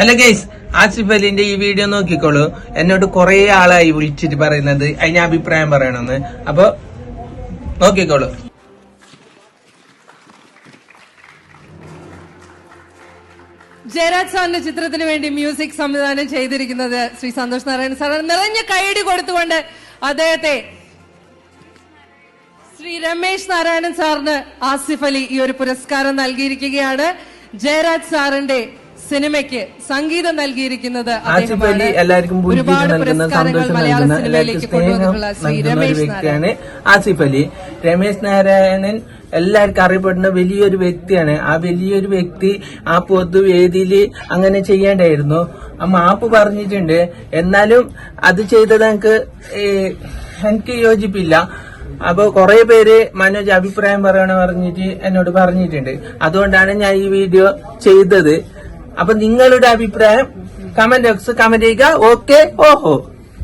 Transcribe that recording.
അല്ല ഗൈസ്, ആസിഫ് അലിന്റെ ഈ വീഡിയോ നോക്കിക്കോളൂ. എന്നോട് കുറെ ആളായി വിളിച്ചിട്ട് പറയുന്നത് അതിന് അഭിപ്രായം പറയണമെന്ന്. അപ്പൊ നോക്കിക്കോളൂ. ജയരാജ് സാറിന്റെ ചിത്രത്തിന് വേണ്ടി മ്യൂസിക് സംവിധാനം ചെയ്തിരിക്കുന്നത് ശ്രീ സന്തോഷ് നാരായണൻ സാർ. നിറഞ്ഞ കൈയടി കൊടുത്തുകൊണ്ട് അദ്ദേഹത്തെ ശ്രീ രമേശ് നാരായണൻ സാറിന് ആസിഫ് അലി ഈ ഒരു പുരസ്കാരം നൽകിയിരിക്കുകയാണ്. ജയരാജ് സാറിന്റെ സിനിമയ്ക്ക് സംഗീതം നൽകിയിരിക്കുന്നത് ആസിഫ് അലി എല്ലാവർക്കും ഒരുപാട് പുരസ്കാരങ്ങൾ മലയാള സിനിമയിലേക്ക് കൊണ്ടുവന്നിട്ടുള്ള ശ്രീ രമേശ് വ്യക്തിയാണ് ആസിഫ് അലി. രമേശ് നാരായണൻ എല്ലാവർക്കും അറിയപ്പെടുന്ന വലിയൊരു വ്യക്തിയാണ്. ആ വലിയൊരു വ്യക്തി ആ പൊതുവേദിയിൽ അങ്ങനെ ചെയ്യേണ്ടായിരുന്നു. ആ മാപ്പ് പറഞ്ഞിട്ടുണ്ട്. എന്നാലും അത് ചെയ്തത് എനിക്ക് യോജിപ്പില്ല. അപ്പൊ കുറെ പേര് മനോജ് അഭിപ്രായം പറയണമെന്ന് പറഞ്ഞിട്ട് എന്നോട് പറഞ്ഞിട്ടുണ്ട്. അതുകൊണ്ടാണ് ഞാൻ ഈ വീഡിയോ ചെയ്തത്. അപ്പൊ നിങ്ങളുടെ അഭിപ്രായം കമന്റ് ബോക്സ് കമന്റ് ചെയ്യുക. ഓക്കെ, ഓഹോ.